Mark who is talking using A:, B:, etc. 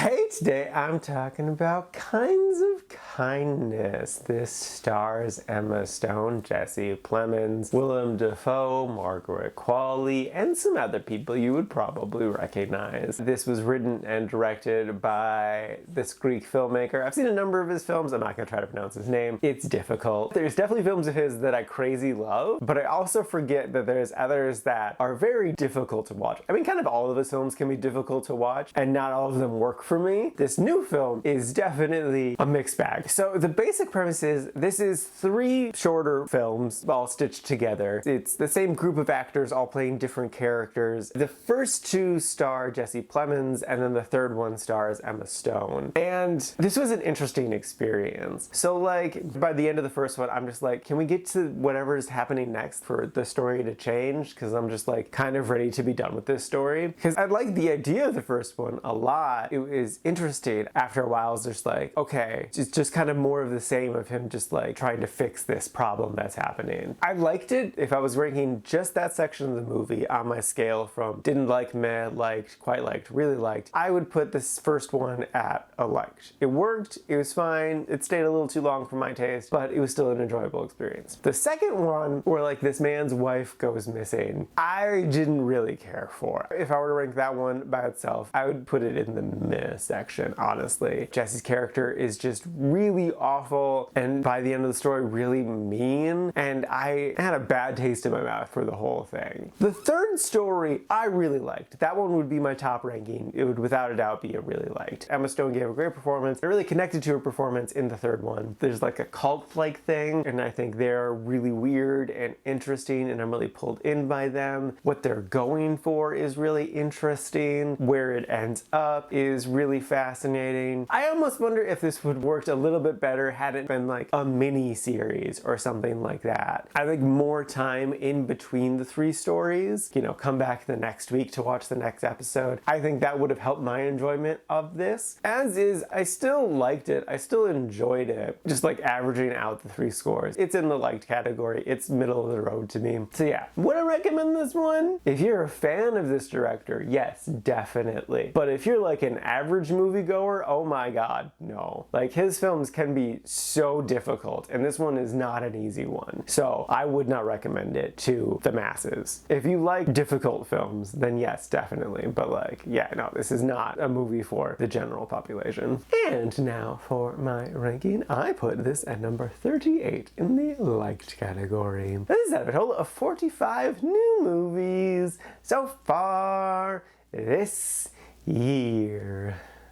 A: Hey, today I'm talking about Kinds of Kindness. This stars Emma Stone, Jesse Plemons, Willem Dafoe, Margaret Qualley, and some other people you would probably recognize. This was written and directed by this Greek filmmaker. I've seen a number of his films. I'm not going to try to pronounce his name. It's difficult. There's definitely films of his that I crazy love, but I also forget that there's others that are very difficult to watch. I mean, kind of all of his films can be difficult to watch, and not all of them work for me. This new film is definitely a mixed bag. So the basic premise is this is 3 shorter films all stitched together. It's the same group of actors all playing different characters. The first 2 star Jesse Plemons, and then the third one stars Emma Stone. And this was an interesting experience. So like by the end of the first one, I'm just like, can we get to whatever's happening next for the story to change? Because I'm just like kind of ready to be done with this story. Because I like the idea of the first one a lot. It was interesting. After a while, it's just like, okay, it's just kind of more of the same of him just like trying to fix this problem that's happening. I liked it. If I was ranking just that section of the movie on my scale from didn't like, meh, liked, quite liked, really liked, I would put this first one at a liked. It worked, it was fine, it stayed a little too long for my taste, but it was still an enjoyable experience. The second one, where like this man's wife goes missing, I didn't really care for. If I were to rank that one by itself, I would put it in the meh section, honestly. Jesse's character is just really awful, and by the end of the story, really mean, and I had a bad taste in my mouth for the whole thing. The third story, I really liked. That one would be my top ranking. It would without a doubt be a really liked. Emma Stone gave a great performance. I really connected to her performance in the third one. There's like a cult-like thing, and I think they're really weird and interesting, and I'm really pulled in by them. What they're going for is really interesting. Where it ends up is really fascinating. I almost wonder if this would worked a little bit better had it been like a mini series or something like that. I think more time in between the 3 stories, you know, come back the next week to watch the next episode. I think that would have helped my enjoyment of this. As is, I still liked it. I still enjoyed it. Just like averaging out the 3 scores. It's in the liked category. It's middle of the road to me. So yeah, would I recommend this one? If you're a fan of this director, yes, definitely. But if you're like an average moviegoer, oh my god, no. Like his films can be so difficult, and this one is not an easy one. So I would not recommend it to the masses. If you like difficult films, then yes, definitely. But like, yeah, no, this is not a movie for the general population. And now for my ranking, I put this at number 38 in the liked category. This is out of a total of 45 new movies so far this year.